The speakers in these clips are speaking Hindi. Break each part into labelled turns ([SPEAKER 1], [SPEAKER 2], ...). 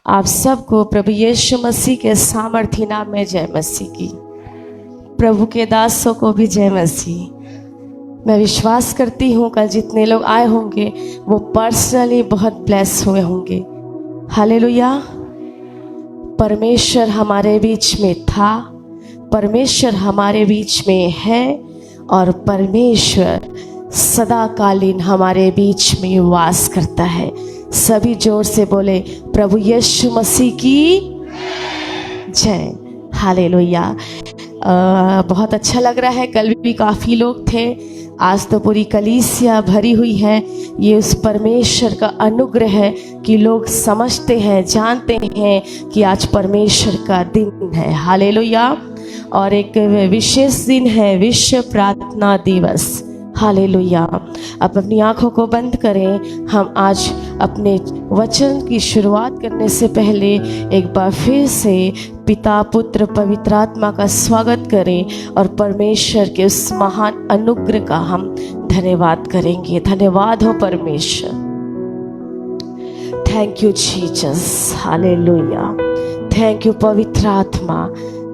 [SPEAKER 1] आप सबको प्रभु यीशु मसीह के सामर्थी नाम में जय मसीह की। प्रभु के दासों को भी जय मसीह। मैं विश्वास करती हूँ कल जितने लोग आए होंगे वो पर्सनली बहुत ब्लेस हुए होंगे। हालेलुया। परमेश्वर हमारे बीच में था, परमेश्वर हमारे बीच में है और परमेश्वर सदाकालीन हमारे बीच में वास करता है। सभी जोर से बोले प्रभु यीशु मसीह की जय। हालेलुया। बहुत अच्छा लग रहा है। कल भी काफ़ी लोग थे, आज तो पूरी कलीसिया भरी हुई है। ये उस परमेश्वर का अनुग्रह है कि लोग समझते हैं, जानते हैं कि आज परमेश्वर का दिन है। हालेलुया। और एक विशेष दिन है, विश्व प्रार्थना दिवस। हालेलुया। अब अपनी आंखों को बंद करें। हम आज अपने वचन की शुरुआत करने से पहले एक बार फिर से पिता, पुत्र, पवित्र आत्मा का स्वागत करें और परमेश्वर के उस महान अनुग्रह का हम धन्यवाद करेंगे। धन्यवाद हो परमेश्वर। Thank you Jesus. Hallelujah. Thank you पवित्र आत्मा।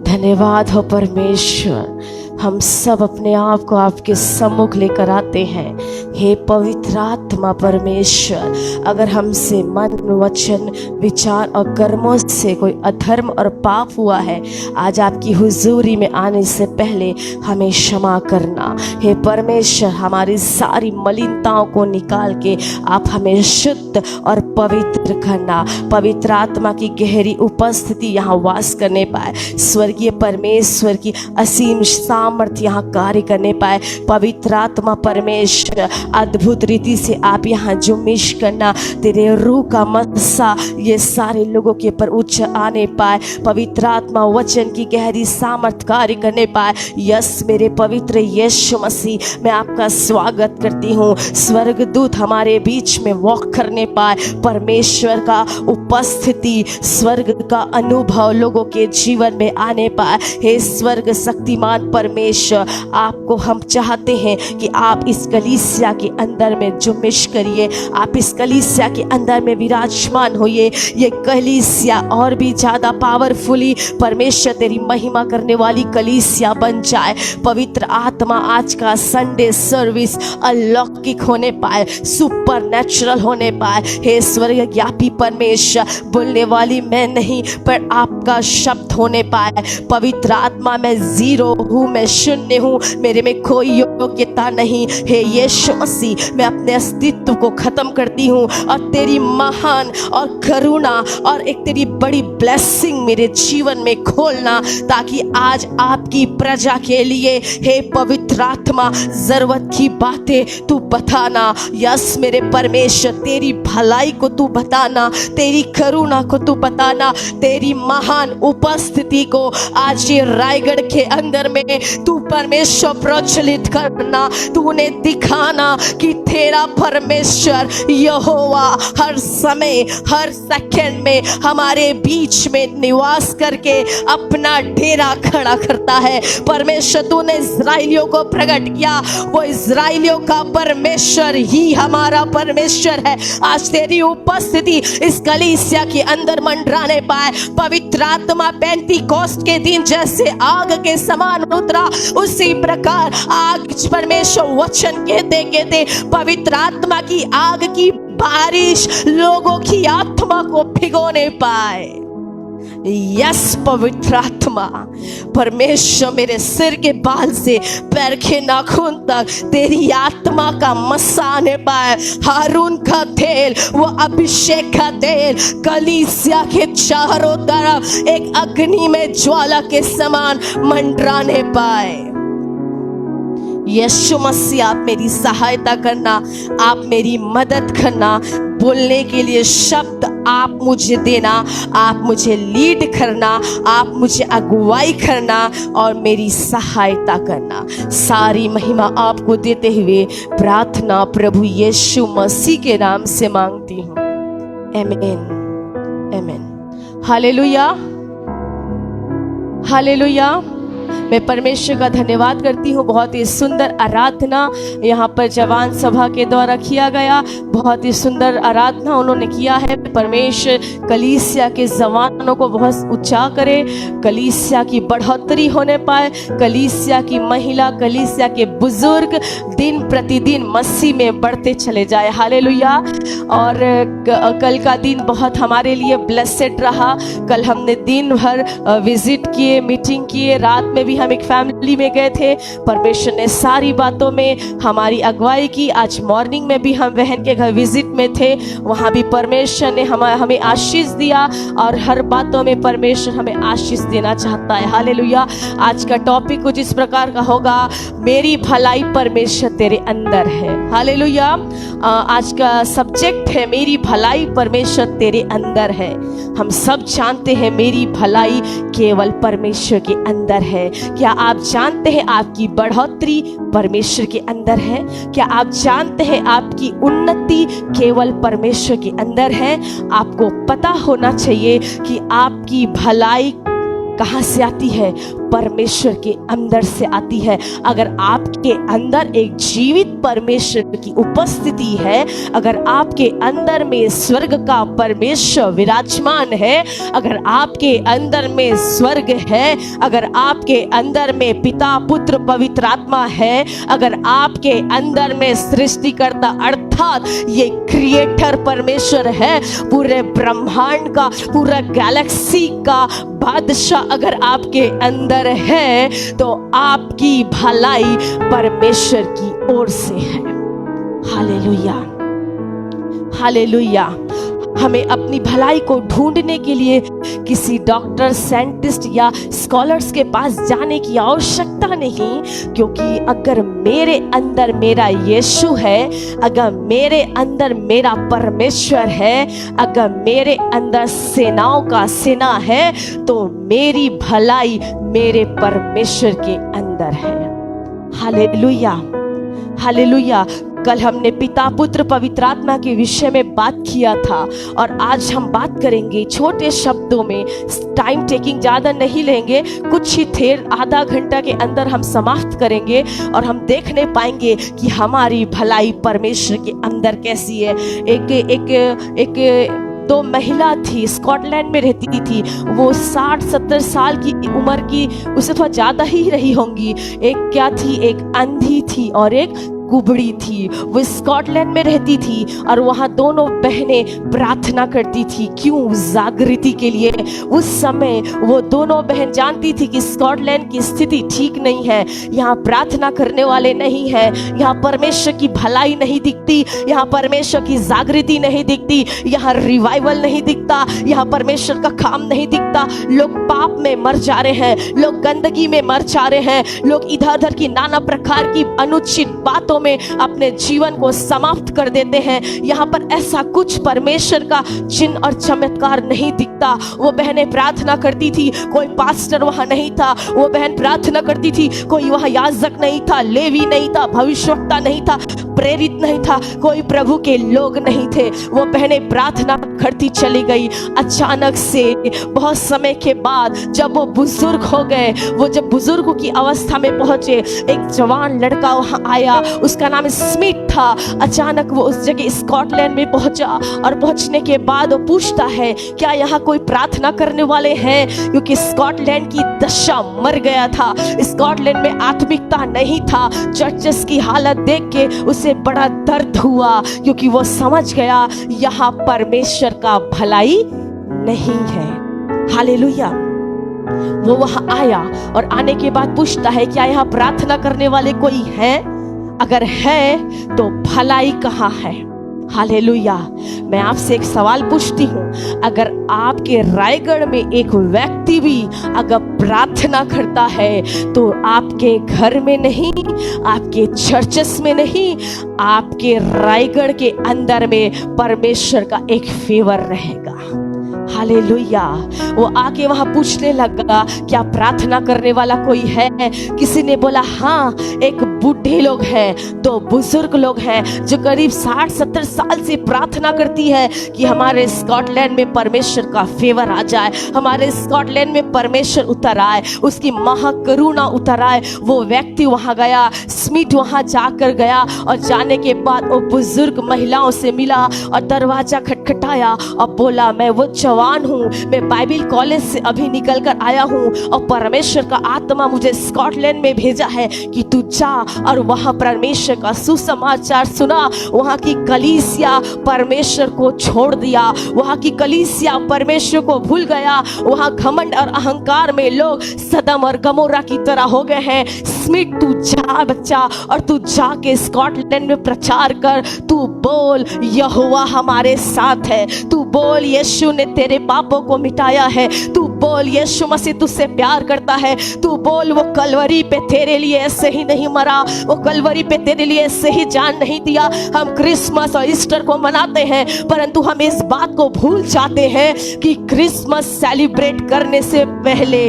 [SPEAKER 1] धन्यवाद हो परमेश्वर। हम सब अपने आप को आपके सम्मुख लेकर आते हैं। हे पवित्र आत्मा परमेश्वर, अगर हमसे मन, वचन, विचार और कर्मों से कोई अधर्म और पाप हुआ है, आज आपकी हुजूरी में आने से पहले हमें क्षमा करना। हे परमेश्वर, हमारी सारी मलिनताओं को निकाल के आप हमें शुद्ध और पवित्र करना। पवित्र आत्मा की गहरी उपस्थिति यहाँ वास करने पाए। स्वर्गीय परमेश्वर की असीम सामर्थ यहाँ कार्य करने पाए। पवित्र आत्मा परमेश्वर, अद्भुत रीति से आप यहाँ जुम्मिश करना। तेरे रूह का मस्सा ये सारे लोगों के ऊपर उच्च आने पाए। पवित्र आत्मा वचन की गहरी सामर्थ कार्य करने पाए। यस मेरे पवित्र यीशु मसीह, मैं आपका स्वागत करती हूँ। स्वर्गदूत हमारे बीच में वॉक करने पाए। परमेश्वर का उपस्थिति, स्वर्ग का अनुभव लोगों के जीवन में आने पाए। हे स्वर्ग शक्तिमान परमेश्वर, आपको हम चाहते हैं कि आप इस कलीसिया के अंदर में जुम्मिश करिए। आप इस कलीसिया के अंदर में विराजमान होइए। ये कलीसिया और भी ज़्यादा पावरफुली परमेश्वर तेरी महिमा करने वाली कलीसिया बन जाए। पवित्र आत्मा, आज का संडे सर्विस अलौकिक होने पाए, सुपर नेचुरल होने पाए। हे स्वर्ग ज्ञापी परमेश्वर, बोलने वाली मैं नहीं पर आपका शब्द होने पाए। पवित्र आत्मा, मैं जीरो हूँ, मैं शून्य हूँ, मेरे में कोई योग्यता नहीं। हे यीशु मसीह, मैं अपने अस्तित्व को खत्म करती हूँ और तेरी महान और करुणा और एक तेरी बड़ी ब्लेसिंग मेरे जीवन में खोलना, ताकि आज आपकी प्रजा के लिए हे पवित्र आत्मा जरूरत की बातें तू बताना। यस मेरे परमेश्वर, तेरी भलाई को तू बताना, तेरी करुणा को तू बताना, तेरी महान उपस्थिति को आज ये रायगढ़ के अंदर में तू परमेश्वर प्रचलित करना। तूने दिखाना कि तेरा परमेश्वर यहोवा हर समय, हर सेकंड में हमारे बीच में निवास करके अपना डेरा खड़ा करता है। परमेश्वर, तूने इस्राएलियों को प्रकट किया, वो इस्राएलियों का परमेश्वर ही हमारा परमेश्वर है। आज तेरी उपस्थिति इस कलीसिया के अंदर मंडराने पाए। पवित्र आत्मा, पेंतीकोस्ट के दिन जैसे आग के समान उतरा, उसी प्रकार आग परमेश्वर वचन कहते पवित्र आत्मा की आग की बारिश लोगों की आत्मा को भिगोने पाए। यस पवित्र आत्मा परमेश्वर, मेरे सिर के बाल से पैर के नाखून तक तेरी आत्मा का मसा आने पाए। हारून का तेल, वो अभिषेक का तेल कलीसिया के चारों तरफ एक अग्नि में ज्वाला के समान मंडराने पाए। यीशु मसीह, आप मेरी सहायता करना, आप मेरी मदद करना। बोलने के लिए शब्द आप मुझे देना, आप मुझे लीड करना, आप मुझे अगुवाई करना और मेरी सहायता करना। सारी महिमा आपको देते हुए प्रार्थना प्रभु यीशु मसीह के नाम से मांगती हूँ। आमीन, आमीन। Hallelujah, hallelujah. मैं परमेश्वर का धन्यवाद करती हूँ। बहुत ही सुंदर आराधना यहाँ पर जवान सभा के द्वारा किया गया। बहुत ही सुंदर आराधना उन्होंने किया है। परमेश्वर कलीसिया के जवानों को बहुत ऊंचा करे, कलीसिया की बढ़ोतरी होने पाए, कलीसिया की महिला, कलीसिया के बुजुर्ग दिन प्रतिदिन मसीह में बढ़ते चले जाए। हालेलुया। और कल का दिन बहुत हमारे लिए ब्लेसेड रहा। कल हमने दिन भर विजिट किए, मीटिंग किए, रात में भी हम एक फैमिली में गए थे। परमेश्वर ने सारी बातों में हमारी अगुवाई की। आज मॉर्निंग में भी हम बहन के घर विजिट में थे, वहाँ भी परमेश्वर ने हमें आशीष दिया और हर बातों में परमेश्वर हमें आशीष देना चाहता है। हालेलुया। आज का टॉपिक कुछ इस प्रकार का होगा, मेरी भलाई परमेश्वर तेरे अंदर है। हालेलुया। आज का सब्जेक्ट है मेरी भलाई परमेश्वर तेरे अंदर है। हम सब जानते हैं मेरी भलाई केवल परमेश्वर के अंदर है। क्या आप जानते हैं आपकी बढ़ोतरी परमेश्वर के अंदर है? क्या आप जानते हैं आपकी उन्नति केवल परमेश्वर के अंदर है? आपको पता होना चाहिए कि आपकी भलाई कहाँ से आती है? परमेश्वर के अंदर से आती है। अगर आपके अंदर एक जीवित परमेश्वर की उपस्थिति है, अगर आपके अंदर में स्वर्ग का परमेश्वर विराजमान है, अगर आपके अंदर में स्वर्ग है, अगर आपके अंदर में पिता पुत्र पवित्र आत्मा है, अगर आपके अंदर में सृष्टिकर्ता अर्थात ये क्रिएटर परमेश्वर है, पूरे ब्रह्मांड का, पूरा गैलेक्सी का बादशाह अगर आपके अंदर है, तो आपकी भलाई परमेश्वर की ओर से है। हालेलुया। हालेलुया। हमें अपनी भलाई को ढूंढने के लिए किसी डॉक्टर, साइंटिस्ट या स्कॉलर्स के पास जाने की आवश्यकता नहीं, क्योंकि अगर मेरे अंदर मेरा यीशु है, अगर मेरे अंदर मेरा परमेश्वर है, अगर मेरे अंदर सेनाओं का सेना है, तो मेरी भलाई मेरे परमेश्वर के अंदर है। हालेलुया। हालेलुया। कल हमने पिता पुत्र पवित्र आत्मा के विषय में बात किया था और आज हम बात करेंगे छोटे शब्दों में। टाइम टेकिंग ज़्यादा नहीं लेंगे, कुछ ही देर, आधा घंटा के अंदर हम समाप्त करेंगे और हम देखने पाएंगे कि हमारी भलाई परमेश्वर के अंदर कैसी है। एक दो महिला थी, स्कॉटलैंड में रहती थी। वो 60-70 साल की उम्र की, उससे थोड़ा ज़्यादा ही रही होंगी। एक क्या थी, एक अंधी थी और एक कुबड़ी थी। वो स्कॉटलैंड में रहती थी और वहाँ दोनों बहनें प्रार्थना करती थी। क्यों? जागृति के लिए। उस समय वो दोनों बहन जानती थी कि स्कॉटलैंड की स्थिति ठीक नहीं है, यहाँ प्रार्थना करने वाले नहीं है, यहाँ परमेश्वर की भलाई नहीं दिखती, यहाँ परमेश्वर की जागृति नहीं दिखती, यहाँ रिवाइवल नहीं दिखता, यहाँ परमेश्वर का काम नहीं दिखता। लोग पाप में मर जा रहे हैं, लोग गंदगी में मर जा रहे हैं, लोग इधर उधर की नाना प्रकार की अनुचित बातों में अपने जीवन को समाप्त कर देते हैं। यहाँ पर ऐसा कुछ परमेश्वर का चिन्ह और चमत्कार नहीं दिखता। वो बहनें प्रार्थना करती थी, कोई पास्टर वहां नहीं था। वो बहन प्रार्थना करती थी, कोई वहां याजक नहीं था, लेवी नहीं था, भविष्यवक्ता नहीं था, प्रेरित नहीं था, कोई प्रभु के लोग नहीं थे। वो बहनें प्रार्थना करती चली गई। अचानक से बहुत समय के बाद जब वो बुजुर्ग हो गए, वो जब बुजुर्गों की अवस्था में पहुंचे, एक जवान लड़का वहां आया, उसका नाम स्मिथ था। अचानक वो उस जगह स्कॉटलैंड में पहुंचा और पहुंचने के बाद वो पूछता है, क्या यहाँ कोई प्रार्थना करने वाले हैं? क्योंकि स्कॉटलैंड की दशा मर गया था, स्कॉटलैंड में आत्मिकता नहीं था। चर्चेस की हालत देख के उसे बड़ा दर्द हुआ, क्योंकि वो समझ गया यहाँ परमेश्वर का भलाई नहीं है। हालेलुया। वो वहां आया और आने के बाद पूछता है, क्या यहाँ प्रार्थना करने वाले कोई हैं? अगर है तो भलाई कहाँ है? हालेलुया। मैं आपसे एक सवाल पूछती हूँ, अगर आपके रायगढ़ में एक व्यक्ति भी अगर प्रार्थना करता है तो आपके घर में नहीं, आपके चर्चेस में नहीं, आपके रायगढ़ के अंदर में परमेश्वर का एक फेवर रहेगा। हालेलुया। वो आके वहां पूछने लगा क्या प्रार्थना करने वाला कोई है? किसी ने बोला हाँ, एक बूढ़े लोग हैं, दो बुजुर्ग लोग हैं जो करीब 60-70 साल से प्रार्थना करती है कि हमारे स्कॉटलैंड में परमेश्वर का फेवर आ जाए, हमारे स्कॉटलैंड में परमेश्वर उतर आए, उसकी महाकरुणा उतर आए। वो व्यक्ति वहां गया, स्मिथ वहां जाकर गया और जाने के बाद वो बुजुर्ग महिलाओं से मिला और दरवाजा खटखटाया और बोला मैं वो जवान हूँ, मैं बाइबल कॉलेज से अभी निकल कर आया हूँ और परमेश्वर का आत्मा मुझे स्कॉटलैंड में भेजा है कि तू जा और वहां परमेश्वर का सुसमाचार सुना। वहां की कलीसिया परमेश्वर को छोड़ दिया, वहां की कलीसिया परमेश्वर को भूल गया। वहां घमंड और अहंकार में लोग सदम और गमोरा की तरह हो गए हैं। स्मिथ तू जा बच्चा और तू जाके स्कॉटलैंड में प्रचार कर, तू बोल यहोवा हमारे साथ है, तू बोल यीशु ने तेरे पापों को मिटाया है, तू बोल यीशु मसीह तुझसे प्यार करता है, तू बोल वो कलवरी पे तेरे लिए ऐसे ही नहीं मरा, वो कलवरी पे तेरे लिए ऐसे ही जान नहीं दिया। हम क्रिसमस और ईस्टर को मनाते हैं परंतु हम इस बात को भूल जाते हैं कि क्रिसमस सेलिब्रेट करने से पहले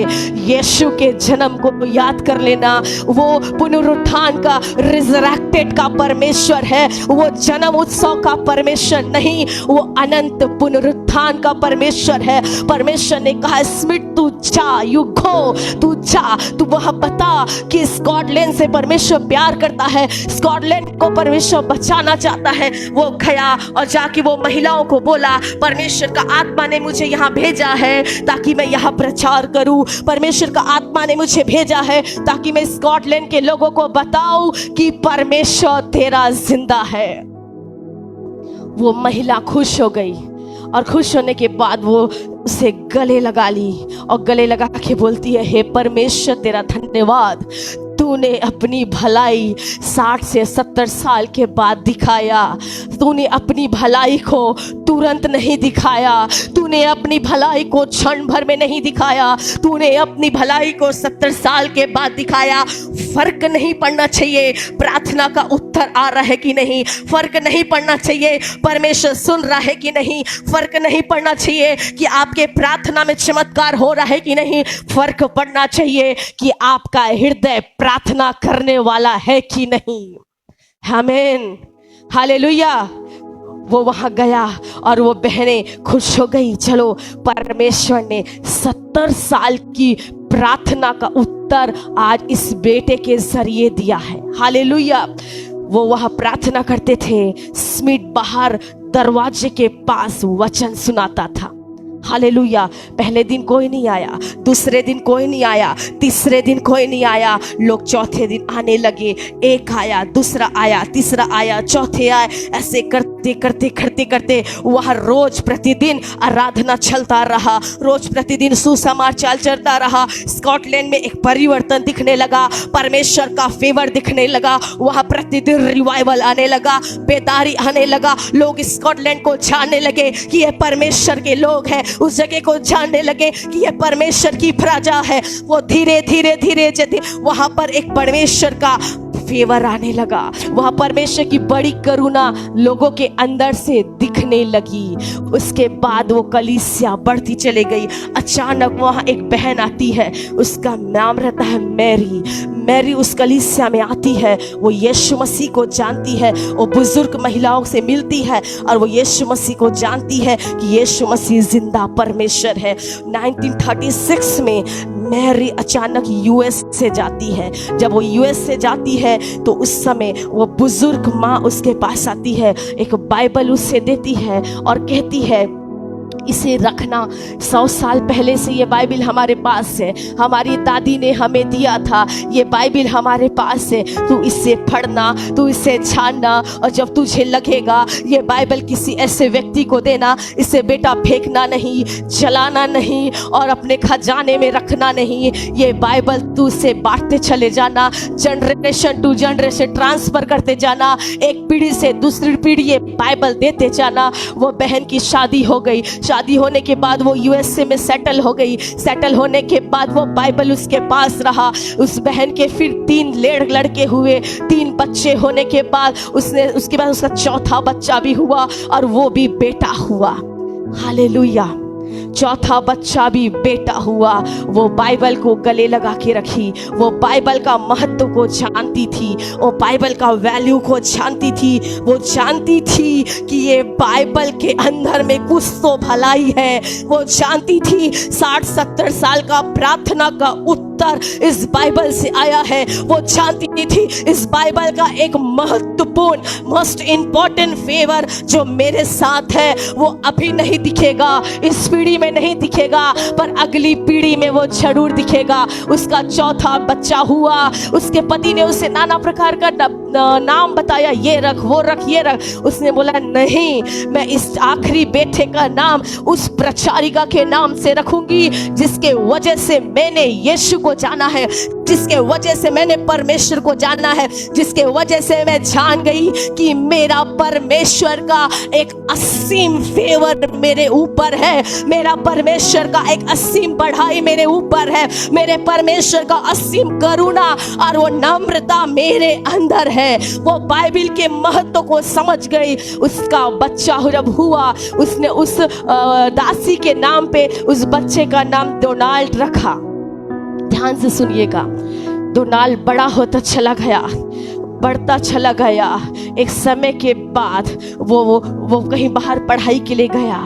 [SPEAKER 1] यीशु के जन्म को याद कर लेना। वो पुनरुत्थान का, रिजरेक्टेड का परमेश्वर है, वो जन्म उत्सव का परमेश्वर नहीं, वो अनंत पुनरुत्थान का परमेश्वर है। परमेश्वर ने कहा स्मिथ तू जा, यू गो, तू जा, तू वहां बता कि स्कॉटलैंड से परमेश्वर प्यार करता है, स्कॉटलैंड को परमेश्वर बचाना चाहता है। वो गया और जाके वो महिलाओं को बोला परमेश्वर का आत्मा ने मुझे यहाँ भेजा है ताकि मैं यहाँ प्रचार करूं, परमेश्वर का आत्मा ने मुझे भेजा है ताकि मैं स्कॉटलैंड के लोगों को बताऊं कि परमेश्वर तेरा जिंदा है। वो महिला खुश हो गई और खुश होने के बाद वो उसे गले लगा ली और गले लगा के बोलती है हे परमेश्वर तेरा धन्यवाद, तूने अपनी भलाई 60 से 70 साल के बाद दिखाया, तूने अपनी भलाई को तुरंत नहीं दिखाया, तूने अपनी भलाई को क्षण भर में नहीं दिखाया, तूने अपनी भलाई को 70 साल के बाद दिखाया। फर्क नहीं पड़ना चाहिए प्रार्थना का उत्तर आ रहा है कि नहीं, फर्क नहीं पड़ना चाहिए परमेश्वर सुन रहा है कि नहीं, फर्क नहीं पड़ना चाहिए कि आपके प्रार्थना में चमत्कार हो रहा है कि नहीं, फर्क पड़ना चाहिए कि आपका हृदय प्रार्थना करने वाला है कि नहीं। आमीन, हालेलुया। वो वहां गया और वो बहनें खुश हो गई, चलो परमेश्वर ने 70 साल की प्रार्थना का उत्तर आज इस बेटे के जरिए दिया है। हालेलुया। वो वहां प्रार्थना करते थे, स्मिथ बाहर दरवाजे के पास वचन सुनाता था। हालेलुया। पहले दिन कोई नहीं आया, दूसरे दिन कोई नहीं आया, तीसरे दिन कोई नहीं आया, लोग चौथे दिन आने लगे, एक आया, दूसरा आया, तीसरा आया, चौथे आए, ऐसे करते करते करते करते वह रोज प्रतिदिन आराधना चलता रहा, रोज प्रतिदिन सुसमाचार चलता रहा। स्कॉटलैंड में एक परिवर्तन दिखने लगा, परमेश्वर का फेवर दिखने लगा, वहाँ प्रतिदिन रिवाइवल आने लगा, बेदारी आने लगा, लोग स्कॉटलैंड को जानने लगे कि ये परमेश्वर के लोग हैं, उस जगह को जानने लगे कि ये परमेश्वर की प्रजा है। वो धीरे धीरे धीरे धीरे वहां पर एक परमेश्वर का फेवर आने लगा, वहां परमेश्वर की बड़ी करुणा लोगों के अंदर से दिखने लगी। उसके बाद वो कलीसिया बढ़ती चली गई। अचानक वहां एक बहन आती है, उसका नाम रहता है मैरी। मैरी उस कलीसिया में आती है, वो यीशु मसीह को जानती है, वो बुजुर्ग महिलाओं से मिलती है और वो यीशु मसीह को जानती है कि यीशु मसीह जिंदा परमेश्वर है। 1936 में मैरी अचानक यूएस से जाती है। जब वो यूएस से जाती है तो उस समय वो बुजुर्ग माँ उसके पास आती है, एक बाइबल उससे देती है और कहती है इसे रखना। 100 साल पहले से ये बाइबल हमारे पास है, हमारी दादी ने हमें दिया था, ये बाइबल हमारे पास है, तू इससे पढ़ना, तू इसे छानना और जब तुझे लगेगा ये बाइबल किसी ऐसे व्यक्ति को देना, इसे बेटा फेंकना नहीं, जलाना नहीं और अपने खजाने में रखना नहीं, ये बाइबल तू इसे बांटते चले जाना, जनरेशन टू जनरेशन ट्रांसफर करते जाना, एक पीढ़ी से दूसरी पीढ़ी ये बाइबल देते जाना। वो बहन की शादी हो गई, शादी होने के बाद वो यूएसए में सेटल हो गई। सेटल होने के बाद वो बाइबल उसके पास रहा। उस बहन के फिर 3 लड़के हुए, 3 बच्चे होने के बाद उसके बाद उसका चौथा बच्चा भी हुआ और वो भी बेटा हुआ। हालेलुया। चौथा बच्चा भी बेटा हुआ। वो बाइबल को गले लगा के रखी, वो बाइबल का महत्व को जानती थी, वो बाइबल का वैल्यू को जानती थी। वो जानती थी कि ये बाइबल के अंदर में कुछ तो भलाई है। वो जानती थी 60-70 साल का प्रार्थना का उत्तर इस बाइबल से आया है। वो जानती थी इस बाइबल का एक महत्वपूर्ण मोस्ट इंपॉर्टेंट फेवर जो मेरे साथ है वो अभी नहीं दिखेगा, इस पीढ़ी में नहीं दिखेगा, पर अगली पीढ़ी में वो जरूर दिखेगा। उसका चौथा बच्चा हुआ। उसके पति ने उसे नाना प्रकार का नाम बताया, ये रख, वो रख, ये रख। उसने बोला नहीं, मैं इस आखिरी बेटे का नाम उस प्रचारिका के नाम से रखूंगी जिसके वजह से मैंने यीशु को जाना है, जिसके वजह से मैंने परमेश्वर को जाना है, जिसके वजह से मैं जान गई कि मेरा परमेश्वर का एक असीम फेवर मेरे ऊपर है, मेरा परमेश्वर का एक असीम बढ़ाई मेरे ऊपर है, मेरे परमेश्वर का असीम करुणा और वो नम्रता मेरे अंदर है। वो बाइबल के महत्व को समझ गई। उसका बच्चा जब हुआ, उसने उस दासी के नाम पे उस बच्चे का नाम डोनाल्ड रखा। ध्यान से सुनिएगा, डोनाल्ड बड़ा होता चला गया, बढ़ता चला गया। एक समय के बाद वो कहीं बाहर पढ़ाई के लिए गया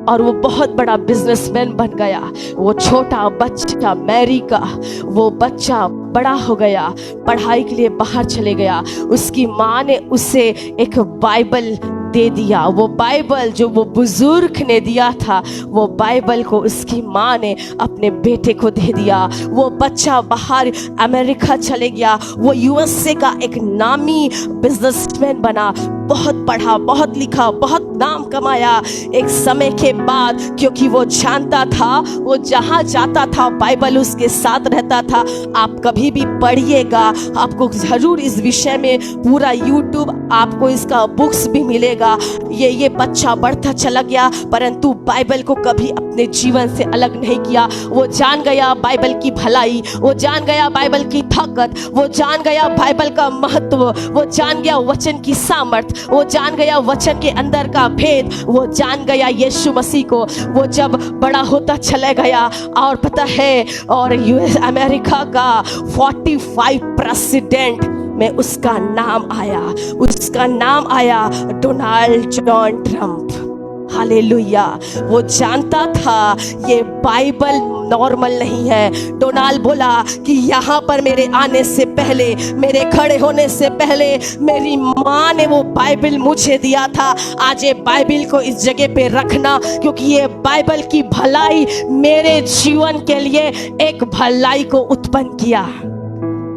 [SPEAKER 1] और वो बहुत बड़ा बिजनेसमैन बन गया। वो छोटा बच्चा मैरी का वो बच्चा बड़ा हो गया, पढ़ाई के लिए बाहर चले गया। उसकी माँ ने उसे एक बाइबल दे दिया। वो बाइबल जो वो बुजुर्ग ने दिया था, वो बाइबल को उसकी माँ ने अपने बेटे को दे दिया। वो बच्चा बाहर अमेरिका चले गया। वो यूएसए का एक नामी बिजनेसमैन बना, बहुत पढ़ा, बहुत लिखा, बहुत नाम कमाया। एक समय के बाद क्योंकि वो जानता था, वो जहाँ जाता था बाइबल उसके साथ रहता था। आप कभी भी पढ़िएगा, आपको जरूर इस विषय में पूरा यूट्यूब आपको इसका बुक्स भी मिलेगा। ये बच्चा बढ़ता चला गया, परंतु बाइबल को कभी अपने जीवन से अलग नहीं किया। वो जान गया बाइबल की भलाई, वो जान गया बाइबल की ताकत, वो जान गया बाइबल का महत्व, वो जान गया वचन की सामर्थ, वो जान गया वचन के अंदर का भेद, वो जान गया यीशु मसीह को। वो जब बड़ा होता चला गया और पता है, और यूएस अमेरिका का 45 प्रेसिडेंट में उसका नाम आया, उसका नाम आया डोनाल्ड जॉन ट्रंप। हालेलुया। वो जानता था ये बाइबल नॉर्मल नहीं है। डोनाल्ड बोला कि यहाँ पर मेरे आने से पहले, मेरे खड़े होने से पहले मेरी माँ ने वो बाइबल मुझे दिया था। आज ये बाइबल को इस जगह पे रखना, क्योंकि ये बाइबल की भलाई मेरे जीवन के लिए एक भलाई को उत्पन्न किया।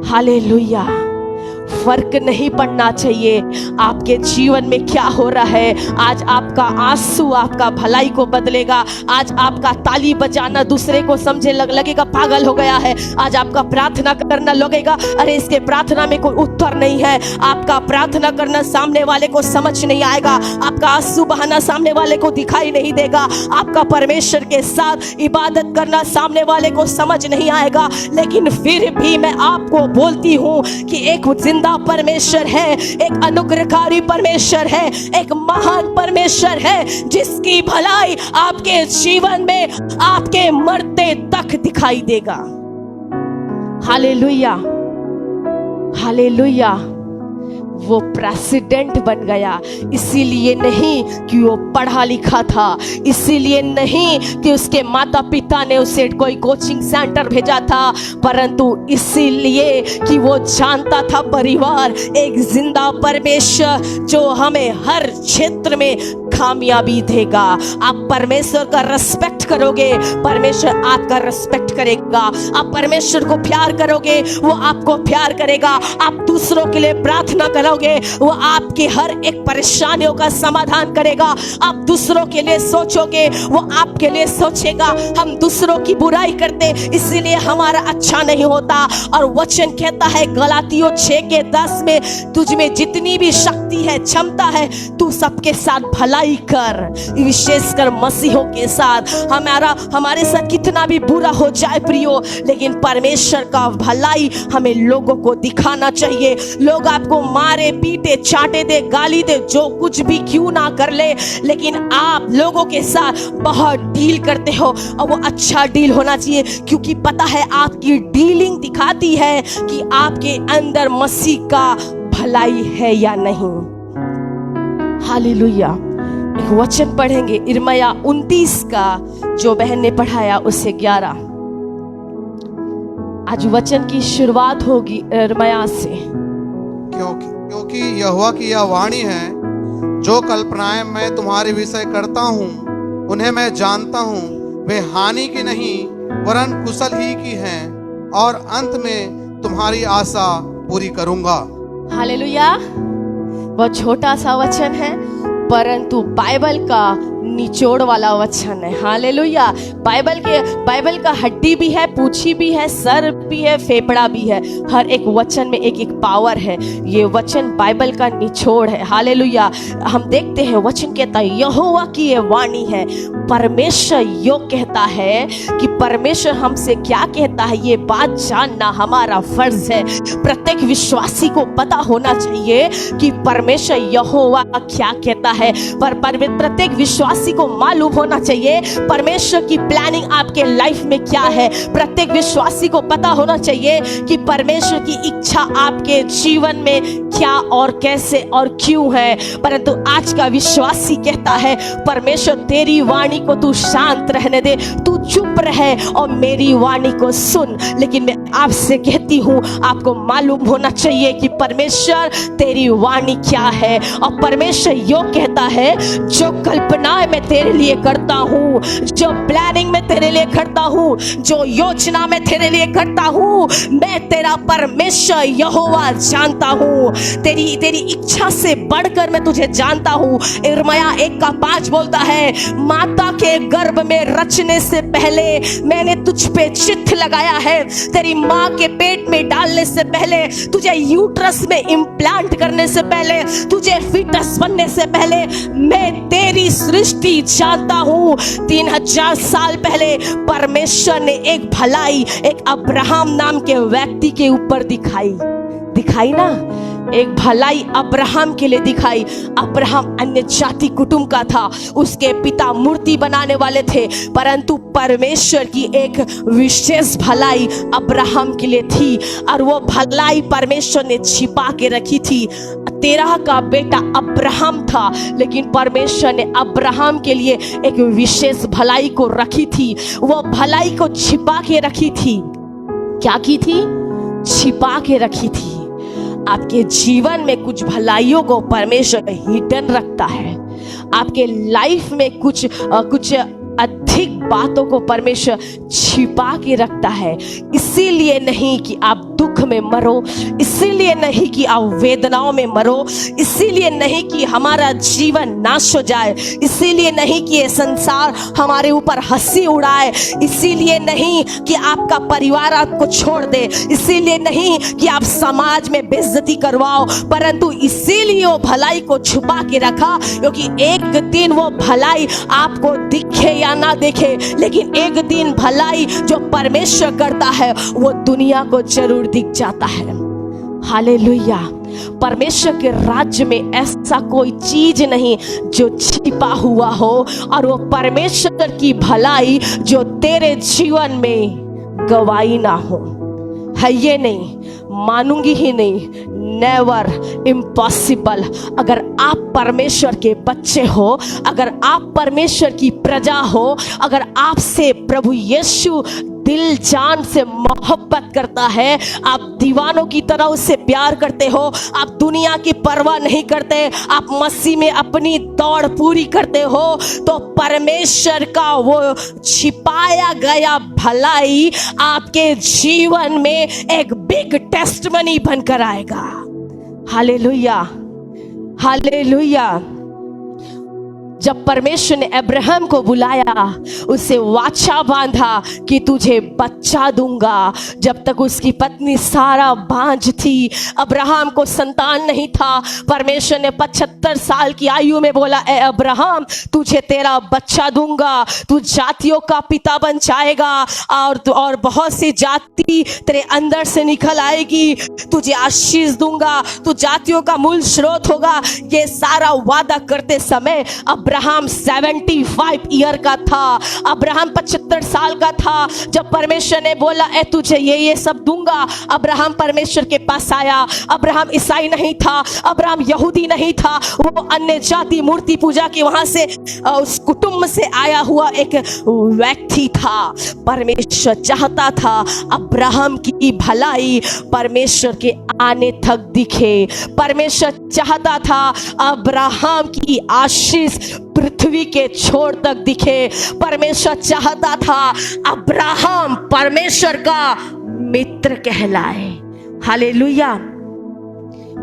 [SPEAKER 1] हालेलुया। फर्क नहीं पड़ना चाहिए आपके जीवन में क्या हो रहा है। आज आपका आंसू आपका भलाई को बदलेगा। आज आपका ताली बजाना दूसरे को समझे लगेगा पागल हो गया है। आज आपका प्रार्थना करना लगेगा अरे इसके प्रार्थना में कोई उत्तर नहीं है। आपका प्रार्थना करना सामने वाले को समझ नहीं आएगा। आपका आंसू बहाना सामने वाले को दिखाई नहीं देगा। आपका परमेश्वर के साथ इबादत करना सामने वाले को समझ नहीं आएगा। लेकिन फिर भी मैं आपको बोलती हूँ कि एक जिंदा परमेश्वर है, एक अनुग्रहकारी परमेश्वर है, एक महान परमेश्वर है जिसकी भलाई आपके जीवन में आपके मरते तक दिखाई देगा। Hallelujah, hallelujah. वो प्रेसिडेंट बन गया, इसीलिए नहीं कि वो पढ़ा लिखा था, इसीलिए नहीं कि उसके माता पिता ने उसे कोई कोचिंग सेंटर भेजा था, परंतु इसीलिए कि वो जानता था परिवार एक जिंदा परमेश्वर जो हमें हर क्षेत्र में कामयाबी देगा। आप परमेश्वर का रिस्पेक्ट करोगे, परमेश्वर आपका रिस्पेक्ट करेगा। आप परमेश्वर को प्यार करोगे, वो आपको प्यार करेगा। आप दूसरों के लिए प्रार्थना करोगे, वो आपकी हर एक परेशानियों का समाधान करेगा। आप दूसरों के लिए सोचोगे, वो आपके लिए सोचेगा। हम दूसरों की बुराई करते इसीलिए हमारा अच्छा नहीं होता। और वचन कहता है गलातियों 6:10 में, तुझ में जितनी भी शक्ति है, क्षमता है, तू सबके साथ भलाई भलाई कर, विशेषकर मसीहों के साथ। हमारे साथ कितना भी बुरा हो जाए प्रियो, लेकिन परमेश्वर का भलाई हमें लोगों को दिखाना चाहिए। लोग आपको मारे पीटे चाटे दे गाली दे जो कुछ भी क्यों ना कर ले, लेकिन आप लोगों के साथ बहुत डील करते हो और वो अच्छा डील होना चाहिए, क्योंकि पता है आपकी डीलिंग दिखाती है कि आपके अंदर मसीह का भलाई है या नहीं। हालेलुया। एक वचन पढ़ेंगे यिर्मयाह 29 का, जो बहन ने पढ़ाया उससे 11। आज वचन की शुरुआत होगी यिर्मयाह से।
[SPEAKER 2] क्योंकि यहोवा की यह वाणी है, जो कल्पनाएं मैं तुम्हारे विषय करता हूँ उन्हें मैं जानता हूँ, वे हानि की नहीं वरन कुशल ही की हैं, और अंत में तुम्हारी आशा पूरी करूंगा।
[SPEAKER 1] हालेलुया। बहुत छोटा सा वचन है, परंतु बाइबल का निचोड़ वाला वचन है। हालेलुया। बाइबल का हड्डी भी है, पूछी भी है, सर भी है, फेफड़ा भी है। हर एक वचन में एक एक पावर है। ये वचन बाइबल का निचोड़ है। हालेलुया। हम देखते हैं वचन कहता है यहोवा की ये वाणी है। परमेश्वर यो कहता है कि परमेश्वर हमसे क्या कहता है, ये बात जानना हमारा फर्ज है। प्रत्येक विश्वासी को पता होना चाहिए कि परमेश्वर यहोवा क्या कहता है। प्रत्येक विश्वासी को मालूम होना चाहिए परमेश्वर की प्लानिंग आपके लाइफ में क्या है। प्रत्येक विश्वासी को पता होना चाहिए कि परमेश्वर की इच्छा आपके जीवन में क्या और कैसे और क्यों है। परंतु आज का विश्वासी कहता है परमेश्वर तेरी वाणी को तू शांत रहने दे, तू चुप रहे और मेरी वाणी को सुन। लेकिन मैं आपसे कहती हूँ, आपको मालूम होना चाहिए कि परमेश्वर तेरी वाणी क्या है। और परमेश्वर यो कहता है जो कल्पनाएं मैं तेरे लिए करता हूँ, जो प्लानिंग में तेरे लिए करता हूँ, जो योजना में तेरे लिए करता हूँ, मैं तेरा परमेश्वर यहोवा जानता हूँ। तेरी इच्छा से बढ़कर मैं तुझे जानता हूँ। यिर्मयाह 1:5 बोलता है माता के गर्भ में रचने से पहले मैंने तुझ पे चित्त लगाया है। तेरी माँ के पेट में डालने से पहले, तुझे यूट्रस में इम्प्लांट करने से पहले, तुझे फीटस बनने से पहले मैं तेरी सृष्टि जानता हूँ। 3000 साल पहले परमेश्वर ने एक भलाई एक अब्राहम नाम के व्यक्ति के ऊपर दिखाई ना, एक भलाई अब्राहम के लिए दिखाई। अब्राहम अन्य जाति कुटुंब का था, उसके पिता मूर्ति बनाने वाले थे, परंतु परमेश्वर की एक विशेष भलाई अब्राहम के लिए थी और वो भलाई परमेश्वर ने छिपा के रखी थी। तेरह का बेटा अब्राहम था, लेकिन परमेश्वर ने अब्राहम के लिए एक विशेष भलाई को रखी थी। वो भलाई को छिपा के रखी थी। क्या की थी? छिपा के रखी थी। आपके जीवन में कुछ भलाइयों को परमेश्वर हिडन रखता है। आपके लाइफ में कुछ अधिक बातों को परमेश्वर छिपा के रखता है। इसीलिए नहीं कि आप दुख में मरो, इसीलिए नहीं कि आप वेदनाओं में मरो, इसीलिए नहीं कि हमारा जीवन नाश हो जाए, इसीलिए नहीं कि ये संसार हमारे ऊपर हंसी उड़ाए, इसीलिए नहीं कि आपका परिवार आपको छोड़ दे, इसीलिए नहीं कि आप समाज में बेइज्जती करवाओ, परंतु इसीलिए वो भलाई को छुपा के रखा, क्योंकि एक दिन वो भलाई आपको दिखे या ना देखे, लेकिन एक दिन भलाई जो परमेश्वर करता है वो दुनिया को जरूर दिख जाता है। हालेलुया। परमेश्वर के राज्य में ऐसा कोई चीज नहीं जो छिपा हुआ हो, और वो परमेश्वर की भलाई जो तेरे जीवन में गवाही ना हो, है ये नहीं, मानूंगी ही नहीं, नेवर, इम्पॉसिबल। अगर आप परमेश्वर के बच्चे हो, अगर आप परमेश्वर की प्रजा हो, अगर आपसे प्रभु यीशु दिल जान से मोहब्बत करता है, आप दीवानों की तरह उससे प्यार करते हो, आप दुनिया की परवाह नहीं करते, आप मसीह में अपनी दौड़ पूरी करते हो, तो परमेश्वर का वो छिपाया गया भलाई आपके जीवन में एक बिग टेस्टमनी बनकर आएगा। Hallelujah, hallelujah. जब परमेश्वर ने अब्राहम को बुलाया, उसे वाचा बांधा कि तुझे बच्चा दूंगा। जब तक उसकी पत्नी सारा बांझ थी, अब्राहम को संतान नहीं था, परमेश्वर ने 75 साल की आयु में बोला, ए अब्राहम, तुझे तेरा बच्चा दूंगा, तू जातियों का पिता बन जाएगा और बहुत सी जाति तेरे अंदर से निकल आएगी, तुझे आशीष दूंगा, तू जातियों का मूल स्रोत होगा। ये सारा वादा करते समय अब्राहम 75 ईयर का था, अब्राहम 75 साल का था। जब परमेश्वर ने बोला, ए तुझे ये सब दूंगा, अब्राहम परमेश्वर के पास आया। अब्राहम ईसाई नहीं था, अब्राहम यहूदी नहीं था, वो अन्य जाति मूर्ति पूजा की वहां से उस कुटुंब से आया हुआ एक व्यक्ति था। परमेश्वर चाहता था अब्राहम की भलाई परमेश्वर के आने तक दिखे। परमेश्वर चाहता था अब्राहम की आशीष पृथ्वी के छोर तक दिखे। परमेश्वर चाहता था अब्राहम परमेश्वर का मित्र कहलाए। हालेलुया।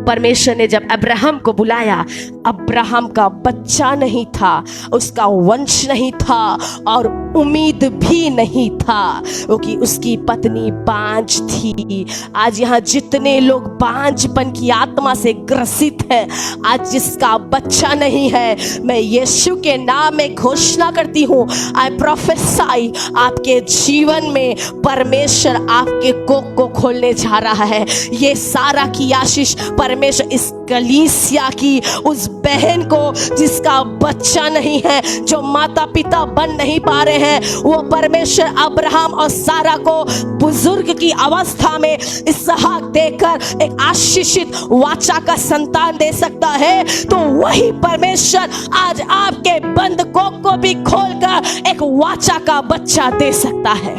[SPEAKER 1] परमेश्वर ने जब अब्राहम को बुलाया, अब्राहम का बच्चा नहीं था, उसका वंश नहीं था और उम्मीद भी नहीं था, क्योंकि उसकी पत्नी बांझ थी। आज यहाँ जितने लोग बांझपन की आत्मा से ग्रसित हैं, आज जिसका बच्चा नहीं है, मैं यीशु के नाम में घोषणा करती हूँ, आई प्रोफेसाई, आपके जीवन में परमेश्वर आपके कोख को खोलने जा रहा है। ये सारा की आशीष परमेश्वर इस कलीसिया की उस बहन को जिसका बच्चा नहीं है, जो माता पिता बन नहीं पा रहे हैं, वो परमेश्वर अब्राहम और सारा को बुजुर्ग की अवस्था में इसहाक देकर एक आशीषित वाचा का संतान दे सकता है। तो वही परमेश्वर आज आपके बंद कोख को भी खोलकर एक वाचा का बच्चा दे सकता है।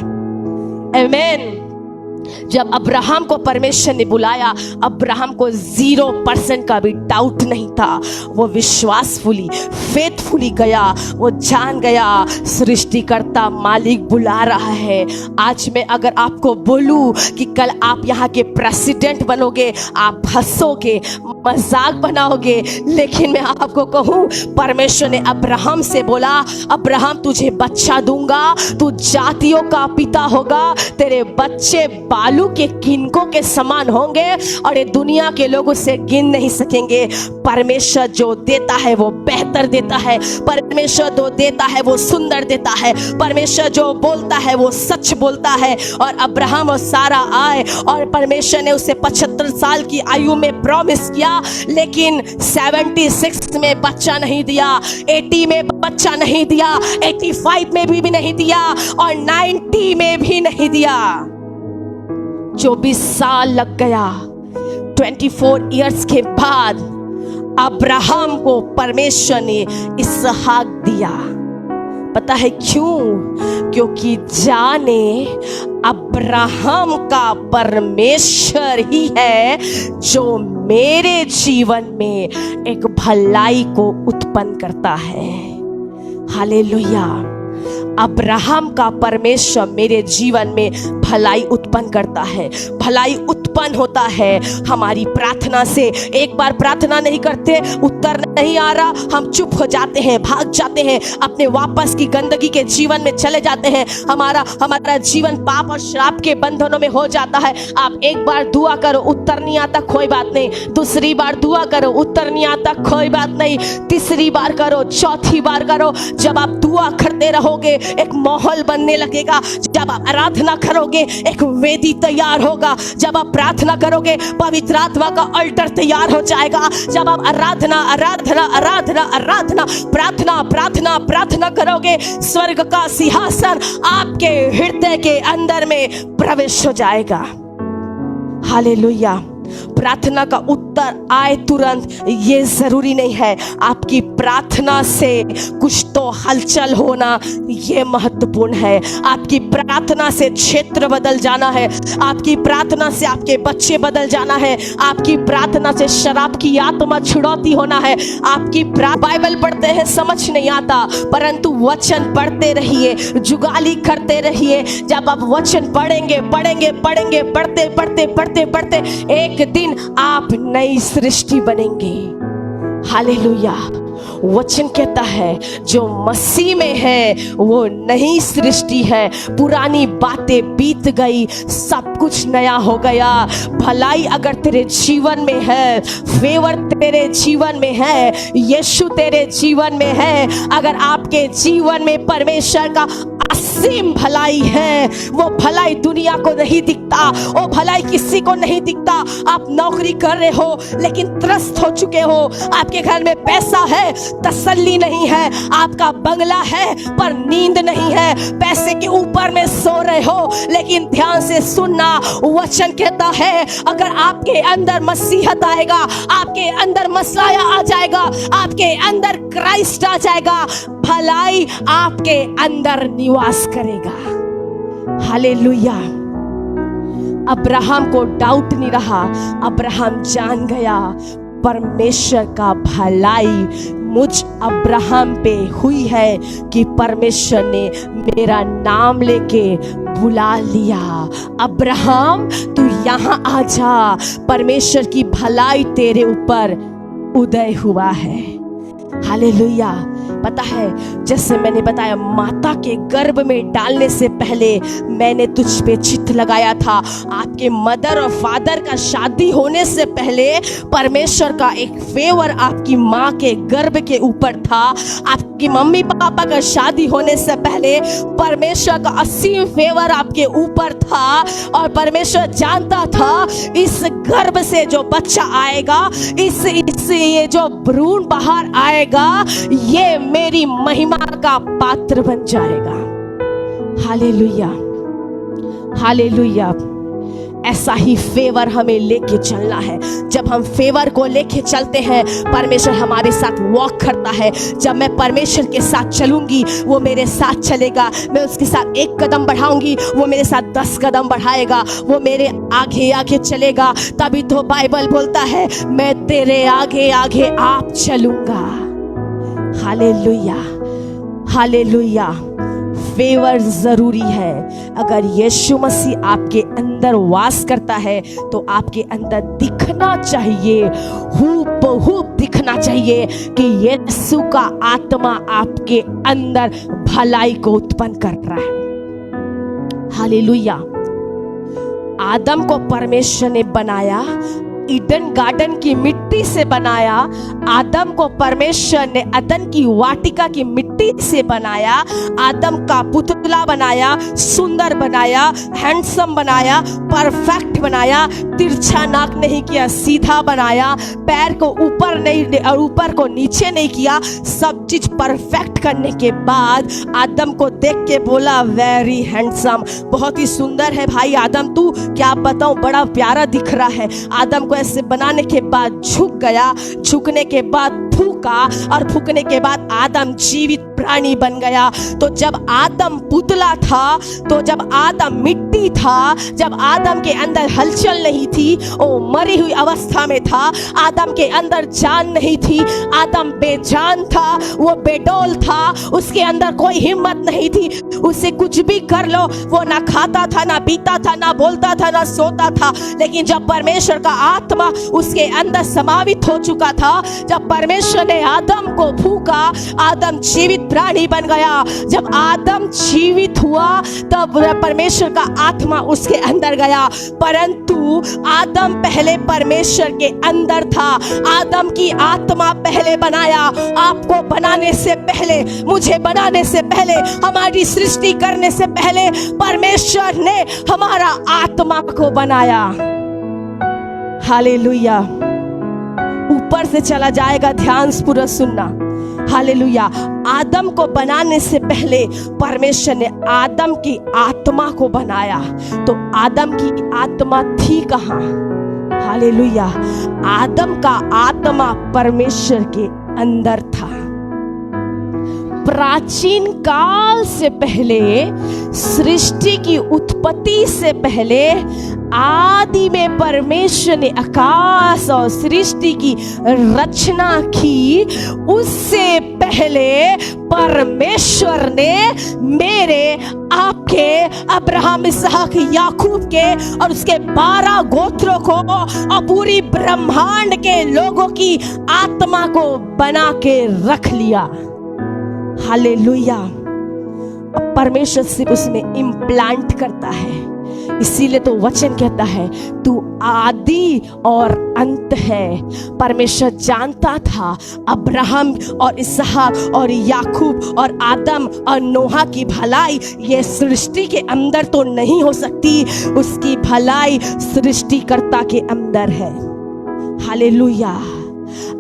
[SPEAKER 1] आमीन। जब अब्राहम को परमेश्वर ने बुलाया, अब्राहम को 0% का भी डाउट नहीं था। वो विश्वासफुली, फेथफुली गया। वो जान गया सृष्टिकर्ता मालिक बुला रहा है। आज मैं अगर आपको बोलूं कि कल आप यहाँ के प्रेसिडेंट बनोगे, आप हंसोगे, मजाक बनाओगे, लेकिन मैं आपको कहूं, परमेश्वर ने अब्राहम से बोला, अब्राहम तुझे बच्चा दूंगा, तू जातियों का पिता होगा, तेरे बच्चे बालू के किनकों के समान होंगे और ये दुनिया के लोग उसे गिन नहीं सकेंगे। परमेश्वर जो देता है वो बेहतर देता है। परमेश्वर जो देता है वो सुंदर देता है। परमेश्वर जो बोलता है वो सच बोलता है। और अब्राहम और सारा आए और परमेश्वर ने उसे 75 साल की आयु में प्रॉमिस किया, लेकिन 76 में बच्चा नहीं दिया, 80 में बच्चा नहीं दिया, 85 में भी नहीं दिया और 90 में भी नहीं दिया। 24 साल लग गया। 24 इयर्स के बाद अब्राहम को परमेश्वर ने इसहाक दिया। पता है क्यों? क्योंकि जाने अब्राहम का परमेश्वर ही है जो मेरे जीवन में एक भलाई को उत्पन्न करता है। हालेलुया। अब्राहम का परमेश्वर मेरे जीवन में भलाई उत्पन्न करता है। भलाई उत्पन्न होता है हमारी प्रार्थना से। एक बार प्रार्थना नहीं करते, उत्तर नहीं आ रहा, हम चुप हो जाते हैं, भाग जाते हैं, अपने वापस की गंदगी के जीवन में चले जाते हैं। हमारा जीवन पाप और श्राप के बंधनों में हो जाता है। आप एक बार दुआ करो, उत्तर नहीं आता, कोई बात नहीं। दूसरी बार दुआ करो, उत्तर नहीं आता, कोई बात नहीं। तीसरी बार करो, चौथी बार करो। जब आप दुआ करते रहोगे, एक माहौल बनने लगेगा। जब आप आराधना करोगे, एक वेदी तैयार होगा। जब आप प्रार्थना करोगे, पवित्र आत्मा का अल्टर तैयार हो जाएगा। जब आप आराधना आराधना आराधना आराधना प्रार्थना प्रार्थना प्रार्थना करोगे, स्वर्ग का सिंहासन आपके हृदय के अंदर में प्रवेश हो जाएगा। हालेलुया। प्रार्थना का उत्तर आए तुरंत ये जरूरी नहीं है। आपकी प्रार्थना से कुछ तो हलचल होना ये महत्वपूर्ण है। आपकी प्रार्थना से क्षेत्र बदल जाना है। आपकी प्रार्थना से आपके बच्चे बदल जाना है। आपकी प्रार्थना से शराब की आत्मा छुड़ौती होना है। आपकी बाइबल पढ़ते हैं, समझ नहीं आता, परंतु वचन पढ़ते रहिए, जुगाली करते रहिए। जब आप वचन पढ़ेंगे पढ़ेंगे पढ़ेंगे, पढ़ते पढ़ते पढ़ते पढ़ते, एक दिन आप नई सृष्टि बनेंगे। हालेलुया। वचन कहता है जो मसीह में है वो नई सृष्टि है, पुरानी बातें बीत गई, सब कुछ नया हो गया। भलाई अगर तेरे जीवन में है, फेवर तेरे जीवन में है, यीशु तेरे जीवन में है, अगर आपके जीवन में परमेश्वर का असीम भलाई है, वो भलाई दुनिया को नहीं दिखता, वो भलाई किसी को नहीं दिखता। आप नौकरी कर रहे हो लेकिन त्रस्त हो चुके हो, आपके घर में पैसा है, तसल्ली नहीं है, आपका बंगला है पर नींद नहीं है, पैसे के ऊपर में सो रहे हो। लेकिन ध्यान से सुनना, वचन कहता है अगर आपके अंदर मसीहत आएगा, आपके अंदर मसीहा आ जाएगा, आपके अंदर क्राइस्ट आ जाएगा, भलाई आपके अंदर निवास करेगा। हालेलुया। अब्राहम को डाउट नहीं रहा, अब्राहम जान गया परमेश्वर का भलाई मुझ अब्राहम पे हुई है कि परमेश्वर ने मेरा नाम लेके बुला लिया। अब्राहम तू यहाँ आ जा, परमेश्वर की भलाई तेरे ऊपर उदय हुआ है। हालेलुया। पता है, जैसे मैंने बताया, माता के गर्भ में डालने से पहले मैंने तुझ पे चित्त लगाया था। आपके मदर और फादर का शादी होने से पहले परमेश्वर का एक फेवर आपकी माँ के गर्भ के ऊपर था। आपकी मम्मी पापा का शादी होने से पहले परमेश्वर का असीम फेवर आपके ऊपर था, और परमेश्वर जानता था इस गर्भ से जो बच्चा आएगा, इस ये जो भ्रूण बाहर आएगा, ये मेरी महिमा का पात्र बन जाएगा। Hallelujah, hallelujah. ऐसा ही फेवर हमें लेके चलना है। जब हम फेवर को लेके चलते हैं, परमेश्वर हमारे साथ वॉक करता है। जब मैं परमेश्वर के साथ चलूंगी, वो मेरे साथ चलेगा। मैं उसके साथ एक कदम बढ़ाऊंगी, वो मेरे साथ 10 कदम बढ़ाएगा, वो मेरे आगे आगे चलेगा। तभी तो बाइबल बोलता है मैं तेरे आगे आगे आप चलूंगा। Hallelujah, hallelujah. फेवर जरूरी है। अगर यीशु मसीह आपके अंदर वास करता है तो आपके अंदर दिखना चाहिए, हूबहू दिखना चाहिए कि यीशु का आत्मा आपके अंदर भलाई को उत्पन्न कर रहा है। हालेलुया। आदम को परमेश्वर ने बनाया, ईडन गार्डन की मिट्टी से बनाया। आदम को परमेश्वर ने अदन की वाटिका की मिट्टी से बनाया। आदम का पुतला बनाया, सुंदर बनाया, हैंडसम बनाया, परफेक्ट बनाया। तिरछा नाक नहीं किया, सीधा बनाया। पैर को ऊपर नहीं और ऊपर को नीचे नहीं किया। सब चीज परफेक्ट करने के बाद आदम को देख के बोला वेरी हैंडसम, बहुत ही सुंदर है भाई आदम, तू क्या बताऊं, बड़ा प्यारा दिख रहा है। आदम को ऐसे बनाने के बाद झुक गया। झुकने के बाद फूका, और फूकने के बाद आदम जीवित प्राणी बन गया। तो जब आदम पुतला था, तो जब आदम मिट्टी था, जब आदम के अंदर हलचल नहीं थी, वो मरी हुई अवस्था में था। आदम के अंदर जान नहीं थी, आदम बेजान था, वो बेडौल था, उसके अंदर कोई हिम्मत नहीं थी। उसे कुछ भी कर लो, वो ना खाता था, ना पीता था, ना बोलता था, ना सोता था। लेकिन जब परमेश्वर का आत्मा उसके अंदर समावित हो चुका था, जब परमेश्वर ने आदम को फूका, आदम जीवित प्राणी बन गया। जब आदम जीवित हुआ तब परमेश्वर का आत्मा उसके अंदर गया। परंतु आदम पहले परमेश्वर के अंदर था। आदम की आत्मा पहले बनाया। आपको बनाने से पहले, मुझे बनाने से पहले, हमारी सृष्टि करने से पहले परमेश्वर ने हमारा आत्मा को बनाया। हालेलुया। ऊपर से चला जाएगा, ध्यान से पूरा सुनना। हालेलुया। आदम को बनाने से पहले परमेश्वर ने आदम की आत्मा को बनाया। तो आदम की आत्मा थी कहाँ? हालेलुया। आदम का आत्मा परमेश्वर के अंदर था। प्राचीन काल से पहले, सृष्टि की उत्पत्ति से पहले आदि में परमेश्वर ने आकाश और सृष्टि की रचना की, उससे पहले परमेश्वर ने मेरे, आपके, अब्राहम, इसहाक, याकूब के और उसके 12 गोत्रों को और पूरी ब्रह्मांड के लोगों की आत्मा को बना के रख लिया। हालेलुया। परमेश्वर सिर्फ उसमें इम्प्लांट करता है, इसीलिए तो वचन कहता है तू आदि और अंत है। परमेश्वर जानता था अब्राहम और इसहाक और याकूब और आदम और नोहा की भलाई ये सृष्टि के अंदर तो नहीं हो सकती, उसकी भलाई सृष्टिकर्ता के अंदर है। हालेलुया।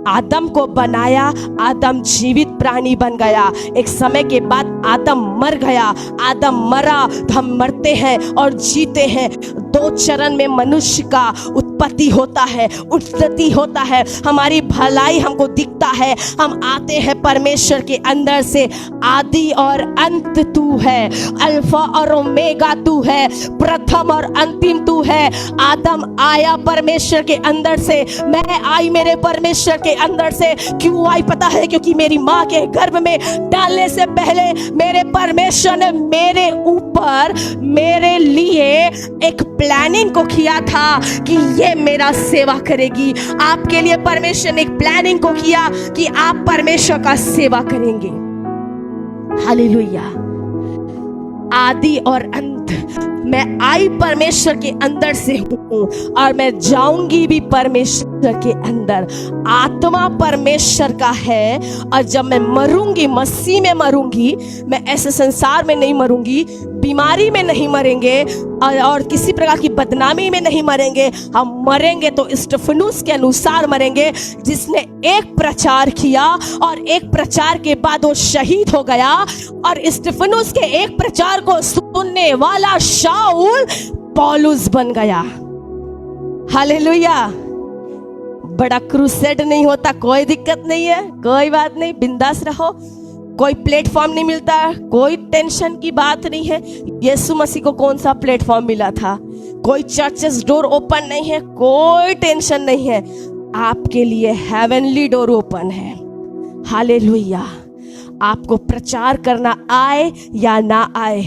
[SPEAKER 1] आदम को बनाया, आदम जीवित प्राणी बन गया। एक समय के बाद आदम मर गया। आदम मरा, हम मरते हैं और जीते हैं। 2 चरण में मनुष्य का उत्पत्ति होता है, उत्पत्ति होता है। हमारी भलाई हमको दिखता है, हम आते हैं परमेश्वर के अंदर से। आदि और अंत तू है, अल्फा और ओमेगा तू है, प्रथम और अंतिम तू है। आदम आया परमेश्वर के अंदर से, मैं आई मेरे परमेश्वर के अंदर से। क्यों आई पता है? क्योंकि मेरी माँ के गर्भ में डालने से पहले मेरे परमेश्वर ने मेरे ऊपर, मेरे लिए एक प्लानिंग को किया था कि ये मेरा सेवा करेगी। आपके लिए परमेश्वर ने एक प्लानिंग को किया कि आप परमेश्वर का सेवा करेंगे। हालेलुया। आदि और अंत, मैं आई परमेश्वर के अंदर से हूं और मैं जाऊंगी भी परमेश्वर के अंदर। आत्मा परमेश्वर का है और जब मैं मरूंगी, मसीह में मरूंगी, मैं ऐसे संसार में नहीं मरूंगी, बीमारी में नहीं मरेंगे और किसी प्रकार की बदनामी में नहीं मरेंगे। हम मरेंगे तो स्टेफनुस के अनुसार मरेंगे, जिसने एक प्रचार किया और एक प्रचार के बाद वो शहीद हो गया। और स्टेफनुस के एक प्रचार को सुनने वाला शाऊल पौलुस बन गया। हालेलुया। बड़ा क्रूसेड नहीं होता, कोई दिक्कत नहीं है, कोई बात नहीं, बिंदास रहो। कोई प्लेटफॉर्म नहीं मिलता, कोई टेंशन की बात नहीं है। यीशु मसीह को कौन सा प्लेटफॉर्म मिला था? कोई चर्चेस डोर ओपन नहीं है, कोई टेंशन नहीं है। आपके लिए हेवनली डोर ओपन है। हालेलुया। आपको प्रचार करना आए या ना आए,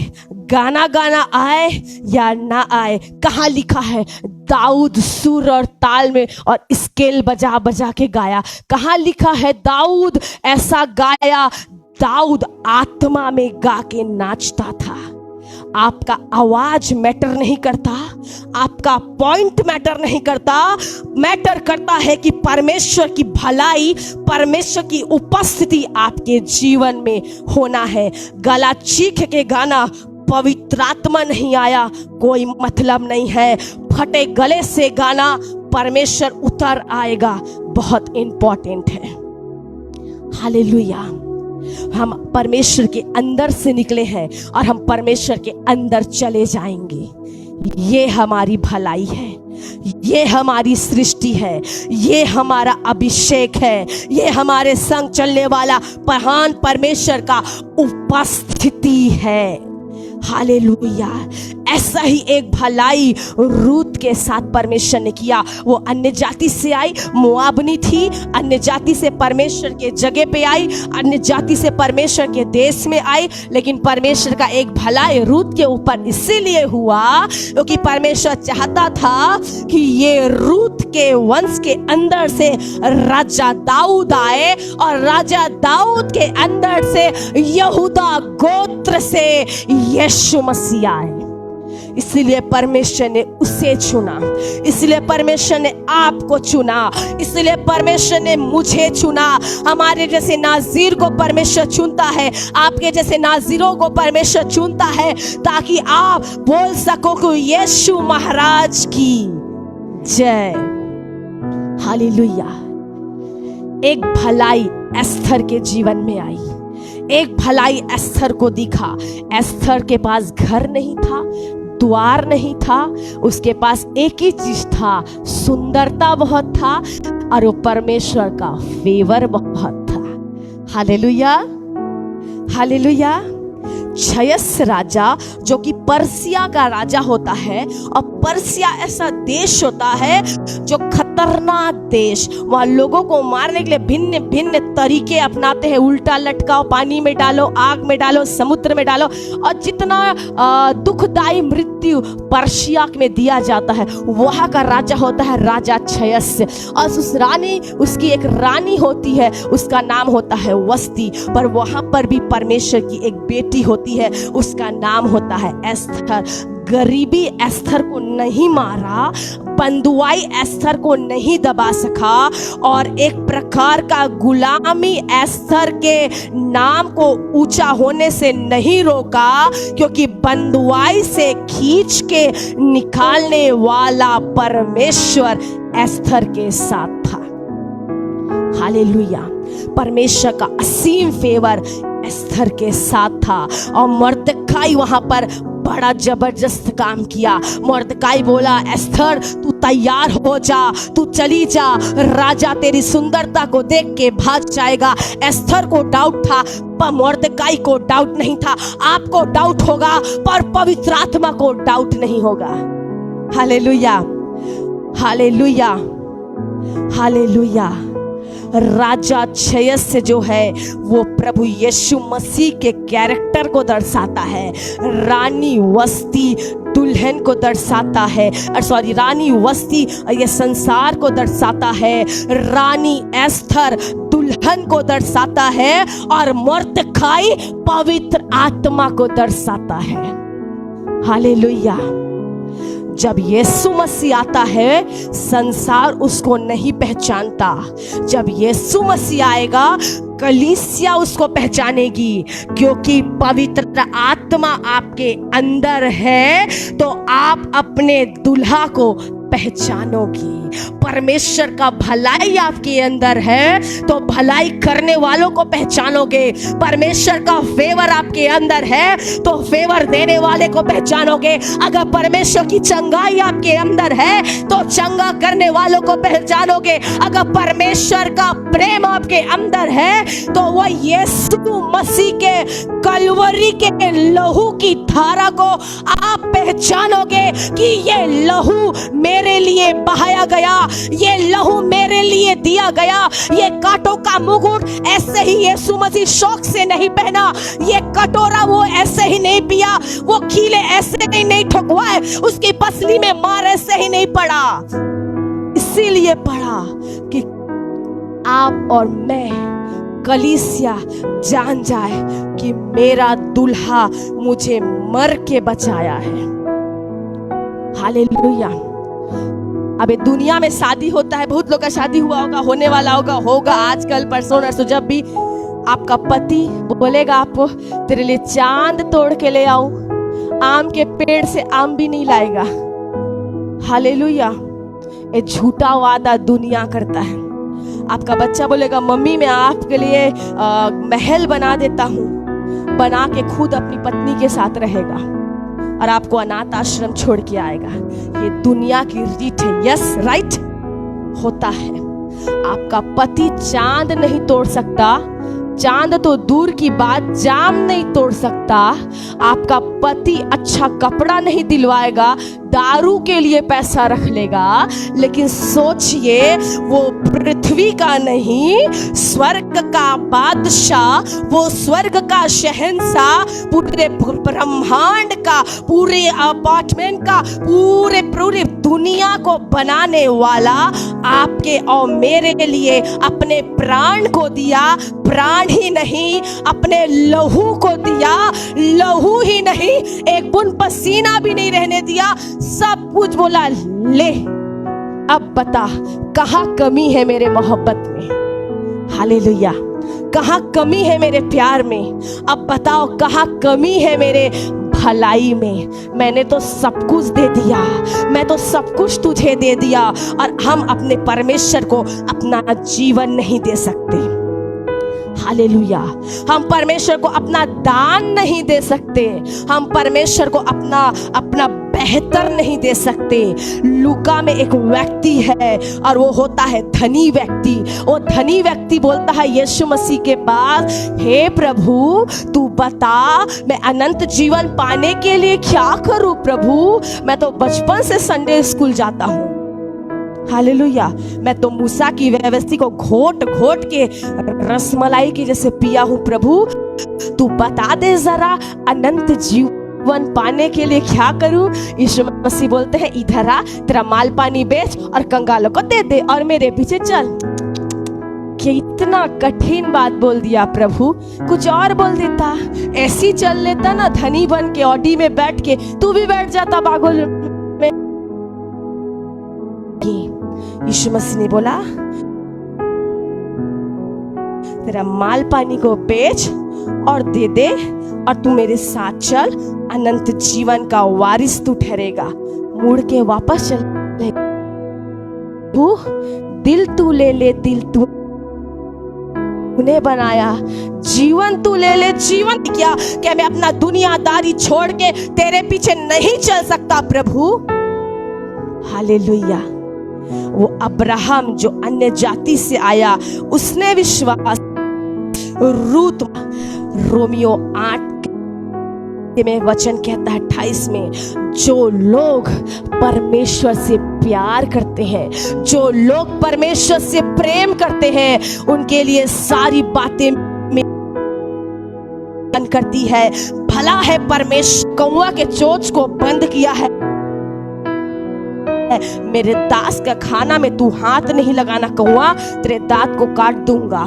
[SPEAKER 1] गाना गाना आए या ना आए, कहाँ लिखा है? दाऊद सुर और ताल में और स्केल बजा बजा के गाया। कहाँ लिखा है? दाऊद ऐसा गाया। दाऊद आत्मा में गा के नाचता था। आपका आवाज मैटर नहीं करता, आपका पॉइंट मैटर नहीं करता। मैटर करता है कि परमेश्वर की भलाई, परमेश्वर की उपस्थिति आपके जीवन में होना है। गला चीख के गाना, पवित्र आत्मा नहीं आया, कोई मतलब नहीं है। फटे गले से गाना, परमेश्वर उतर आएगा, बहुत इंपॉर्टेंट है। हालेलुया। हम परमेश्वर के अंदर से निकले हैं और हम परमेश्वर के अंदर चले जाएंगे। ये हमारी भलाई है, ये हमारी सृष्टि है, ये हमारा अभिषेक है, ये हमारे संग चलने वाला महान परमेश्वर का उपस्थिति है। हालेलुया। ऐसा ही एक भलाई रूत के साथ परमेश्वर ने किया। वो अन्य जाति से आई, मोआबनी थी, अन्य जाति से परमेश्वर के जगह पे आई, अन्य जाति से परमेश्वर के देश में आई। लेकिन परमेश्वर का एक भलाई रूत के ऊपर इसीलिए हुआ क्योंकि परमेश्वर चाहता था कि ये रूत के वंश के अंदर से राजा दाऊद आए और राजा दाऊद के अंदर से यहूदा गोत्र से यीशु मसीह आए। इसलिए परमेश्वर ने उसे चुना, इसलिए परमेश्वर ने आपको चुना, इसलिए परमेश्वर ने मुझे चुना। हमारे जैसे नाज़ीर को परमेश्वर चुनता है, आपके जैसे नाज़ीरों को परमेश्वर चुनता है, ताकि आप बोल सको कि यीशु महाराज की जय। हालेलुया। एक भलाई एस्थर के जीवन में आई, एक भलाई एस्थर को दिखा। एस्थर के पास घर नहीं था, द्वार नहीं था, उसके पास एक ही चीज था, सुंदरता बहुत था और वो परमेश्वर का फेवर बहुत था। हालेलुया। हालेलुया। क्षयस राजा, जो कि पर्सिया का राजा होता है, और पर्सिया ऐसा देश होता है जो खतरनाक देश, वहां लोगों को मारने के लिए भिन्न भिन्न तरीके अपनाते हैं। उल्टा लटकाओ, पानी में डालो, आग में डालो, समुद्र में डालो, और जितना दुखदाई मृत्यु पर्शिया में दिया जाता है, वहां का राजा होता है राजा क्षयस। और उसकी एक रानी होती है, उसका नाम होता है वस्ती। पर वहां पर भी परमेश्वर की एक बेटी होती है, उसका नाम होता है एस्थर। गरीबी एस्थर को नहीं मारा, बंधुआई एस्थर को नहीं दबा सका, और एक प्रकार का गुलामी एस्थर के नाम को ऊंचा होने से नहीं रोका, क्योंकि बंधुआई से खींच के निकालने वाला परमेश्वर एस्थर के साथ था। हालेलुया। परमेश्वर का असीम फेवर एस्थर के साथ था। और मर्दकाई वहां पर बड़ा जबरदस्त काम किया। मर्दकाई बोला, एस्थर तू तैयार हो जा, तू चली जा, राजा तेरी सुंदरता को देख के भाग जाएगा। एस्थर को डाउट था, पर मर्दकाई को डाउट नहीं था। आपको डाउट होगा, पर पवित्र आत्मा को डाउट नहीं होगा। Hallelujah, hallelujah, hallelujah. राजा क्षयस से जो है वो प्रभु यीशु मसीह के कैरेक्टर को दर्शाता है। रानी वस्ती दुल्हन को दर्शाता है, रानी वस्ती ये संसार को दर्शाता है, रानी एस्थर दुल्हन को दर्शाता है, और मर्दकाई पवित्र आत्मा को दर्शाता है। हालेलुया। जब यीशु मसीह आता है, संसार उसको नहीं पहचानता। जब यीशु मसीह आएगा, कलीसिया उसको पहचानेगी, क्योंकि पवित्र आत्मा आपके अंदर है, तो आप अपने दुल्हा को पहचानोगी। परमेश्वर का भलाई आपके अंदर है, तो भलाई करने वालों को पहचानोगे। परमेश्वर का फेवर आपके अंदर है, तो फेवर देने वाले को पहचानोगे। अगर परमेश्वर की चंगाई आपके अंदर है, तो चंगा करने वालों को पहचानोगे। अगर परमेश्वर का प्रेम आपके अंदर है, तो वह यीशु मसीह के कलवरी के लहू की धारा को आप पहचानोगे कि ये लहू मेरे लिए बहाया गया, ये लहू मेरे लिए दिया गया। ये कांटों का मुकुट ऐसे ही यीशु मसीह शौक से नहीं पहना, ये कटोरा वो ऐसे ही नहीं पिया, वो कीले ऐसे ही नहीं ठुकवाए, उसकी पसली में मार ऐसे ही नहीं पड़ा। इसीलिए पड़ा कि आप और मैं, कलीसिया जान जाए कि मेरा दुल्हा मुझे मर के बचाया है। हालेलुया। अबे दुनिया में शादी होता है, बहुत लोग का शादी हुआ होगा, होने वाला होगा आजकल, परसों नरसों। जब भी आपका पति बोलेगा आपको, तेरे लिए चांद तोड़ के ले आऊं, आम के पेड़ से आम भी नहीं लाएगा। हालेलुया। ये झूठा वादा दुनिया करता है। आपका बच्चा बोलेगा, मम्मी मैं आपके लिए महल बना देता हूँ, बना के खुद अपनी पत्नी के साथ रहेगा और आपको अनाथ आश्रम छोड़ के आएगा। ये दुनिया की रीत है। यस, राइट, होता है। आपका पति चांद नहीं तोड़ सकता, चांद तो दूर की बात जाम नहीं तोड़ सकता। आपका पति अच्छा कपड़ा नहीं दिलवाएगा, दारू के लिए पैसा रख लेगा, लेकिन सोचिए वो पृथ्वी का नहीं, स्वर्ग का बादशाह, वो स्वर्ग का शहंशाह, पूरे ब्रह्मांड का, पूरे अपार्टमेंट का, पूरे दुनिया को बनाने वाला आपके और मेरे लिए अपने प्राण को दिया। प्राण ही नहीं, अपने लहू को दिया। लहू ही नहीं, एक बूंद पसीना भी नहीं रहने दिया, सब कुछ बोला, ले अब बता कहाँ कमी है मेरे मोहब्बत में। हालेलुया। कहाँ कमी है मेरे प्यार में, अब बताओ कहाँ कमी है मेरे भलाई में। मैंने तो सब कुछ दे दिया, मैं तो सब कुछ तुझे दे दिया, और हम अपने परमेश्वर को अपना जीवन नहीं दे सकते। हालेलुया। हम परमेश्वर को अपना दान नहीं दे सकते, हम परमेश्वर को अपना बेहतर नहीं दे सकते। लूका में एक व्यक्ति है और वो होता है धनी व्यक्ति। वो धनी व्यक्ति बोलता है यीशु मसीह के पास, हे प्रभु तू बता मैं अनंत जीवन पाने के लिए क्या करूं प्रभु? मैं तो बचपन से संडे स्कूल जाता हूं। हालेलुया। मैं तो मूसा की व्यवस्था को घोट घोट के रसमलाई की जैसे पिया हूं प्रभु, तू बता दे जरा अनंत जीवन पाने के लिए क्या करूं? यीशु मसीह बोलते हैं इधर आ, तेरा माल पानी बेच और कंगालों को दे दे और मेरे पीछे चल। कितना कठिन बात बोल दिया प्रभु, कुछ और बोल देता, ऐसी चल लेता ना धनी बन के ऑडी में बैठ के, तू भी बैठ जाता बागोल में। यीशु मसीह ने बोला तेरा माल पानी को बेच और दे दे और तू मेरे साथ चल, अनंत जीवन का वारिस तू ठहरेगा। मुड़ के वापस चल, दिल तू ले ले, दिल तू ने बनाया, जीवन तू ले ले, जीवन क्या क्या मैं अपना दुनियादारी छोड़ के तेरे पीछे नहीं चल सकता प्रभु? हालेलुया। वो अब्राहम जो अन्य जाति से आया उसने विश्वास, रूत रोमियो 8 में वचन कहता है 28 में, जो लोग परमेश्वर से प्यार करते हैं, जो लोग परमेश्वर से प्रेम करते हैं, उनके लिए सारी बातें करती है। भला है परमेश्वर कौवा के चोंच को बंद किया है, मेरे दास का खाना में तू हाथ नहीं लगाना कौवा, तेरे दांत को काट दूंगा।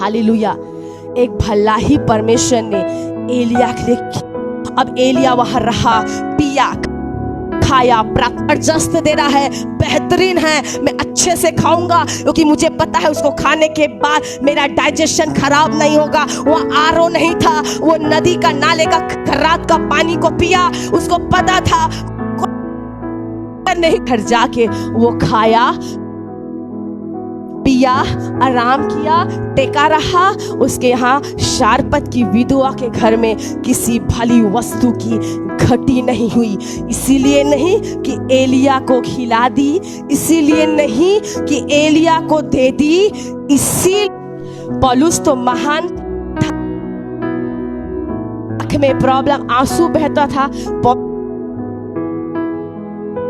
[SPEAKER 1] हालेलुया। एक भला ही परमेश्वर ने एलिया के लिए, अब एलिया वहां रहा, पिया, खाया, जस्त दे रहा है, बेहतरीन है, मैं अच्छे से खाऊंगा क्योंकि मुझे पता है उसको खाने के बाद मेरा डाइजेशन खराब नहीं होगा। वो आरओ नहीं था, वो नदी का नाले का खर्रात का पानी को पिया, उसको पता था नहीं। घर जाके वो खाया, पिया, आराम किया, टेका रहा। उसके यहाँ शारपत की विधवा के घर में किसी भली वस्तु की घटी नहीं हुई। इसीलिए नहीं कि एलिया को खिला दी, इसीलिए नहीं कि एलिया को दे दी, इसी पौलुस तो महान था, आंख में प्रॉब्लम, आंसू बहता था।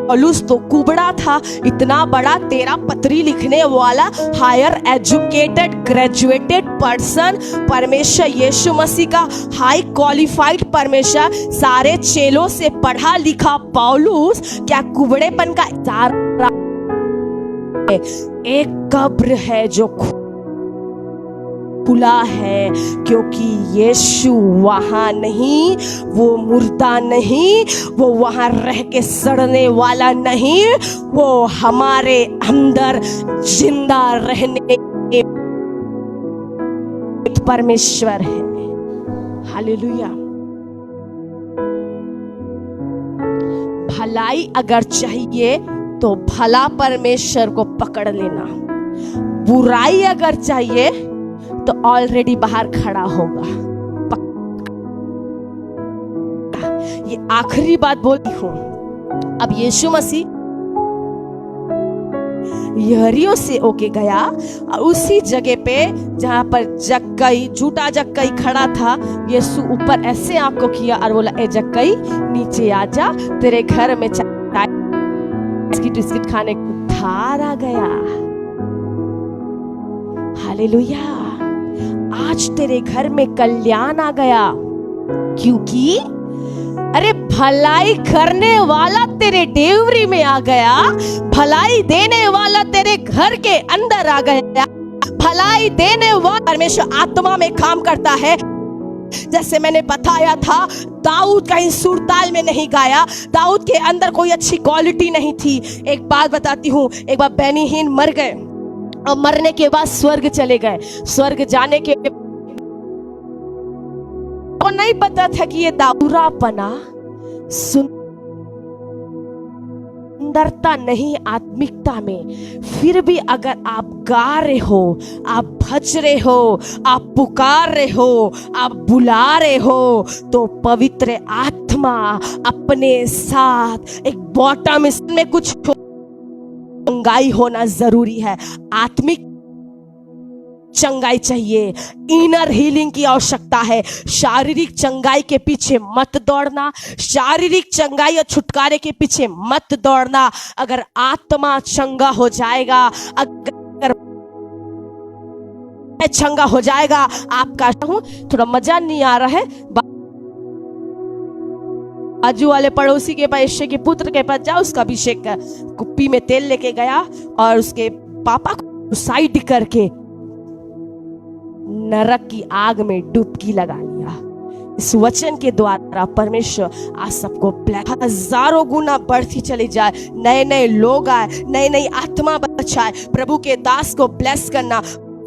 [SPEAKER 1] पौलुस तो कुबड़ा था, इतना बड़ा 13 पत्री लिखने वाला हायर एजुकेटेड ग्रेजुएटेड पर्सन, परमेश्वर यीशु मसीह का हाई क्वालिफाइड परमेश्वर, सारे चेलों से पढ़ा लिखा पौलुस क्या कुबड़ेपन का इशारा? एक कब्र है जो खुला है, क्योंकि यीशु वहां नहीं, वो मुर्दा नहीं, वो वहां रह के सड़ने वाला नहीं, वो हमारे अंदर जिंदा रहने परमेश्वर है। हालेलुया। भलाई अगर चाहिए तो भला परमेश्वर को पकड़ लेना, बुराई अगर चाहिए तो ऑलरेडी बाहर खड़ा होगा। ये आखिरी बात बोली हूं। अब यीशु मसीह यरीहो से होके गया और उसी जगह पे जहां पर जक्कई, झूठा जक्कई खड़ा था, यीशु ऊपर ऐसे आंख को किया और बोला, ए जक्कई नीचे आ जा, तेरे घर में बिस्किट खाने को उधार आ गया। हालेलुया। आज तेरे घर में कल्याण आ गया, क्योंकि अरे भलाई करने वाला तेरे डेवरी में आ गया, भलाई देने वाला तेरे घर के अंदर आ गया। भलाई देने वाला परमेश्वर आत्मा में काम करता है। जैसे मैंने बताया था, दाऊद कहीं सुरताल में नहीं गाया, दाऊद के अंदर कोई अच्छी क्वालिटी नहीं थी। एक बात बताती हूँ, एक बार बेनीहीन मर गए और मरने के बाद स्वर्ग चले गए। स्वर्ग जाने के को नहीं पता था कि ये दाऊरापना सुंदर सुंदरता नहीं आत्मिकता में, फिर भी अगर आप गा रहे हो, आप भज रहे हो, आप पुकार रहे हो, आप बुला रहे हो, तो पवित्र आत्मा अपने साथ एक बॉटम में कुछ चंगाई होना जरूरी है। आत्मिक चंगाई चाहिए, इनर हीलिंग की आवश्यकता है। शारीरिक चंगाई के पीछे मत दौड़ना, शारीरिक चंगाई और छुटकारे के पीछे मत दौड़ना। अगर आत्मा चंगा हो जाएगा, अगर चंगा हो जाएगा, आपका थोड़ा मजा नहीं आ रहा है, बाजू वाले पड़ोसी के पास, यिशै के पुत्र के पास जाओ, उसका अभिषेक कुप्पी में तेल लेके गया और उसके पापा को साइड करके नरक की आग में डुबकी लगा लिया। इस वचन के द्वारा परमेश्वर आज सबको हजारों गुना बढ़ती चली जाए, नए नए लोग आए, नई नई आत्मा बचाए। प्रभु के दास को ब्लेस करना,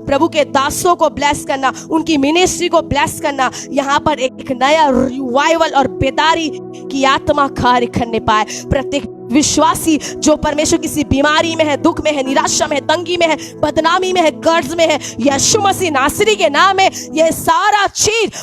[SPEAKER 1] प्रभु के दासों को ब्लेस करना, उनकी मिनिस्ट्री को ब्लेस करना। यहाँ पर एक नया रिवाइवल और बेदारी की आत्मा कार्य करने पाए। प्रत्येक विश्वासी जो परमेश्वर किसी बीमारी में है, दुख में है, निराशा में है, तंगी में है, बदनामी में है, कर्ज में है, यीशु मसीह नासरी के नाम में ये सारा चीज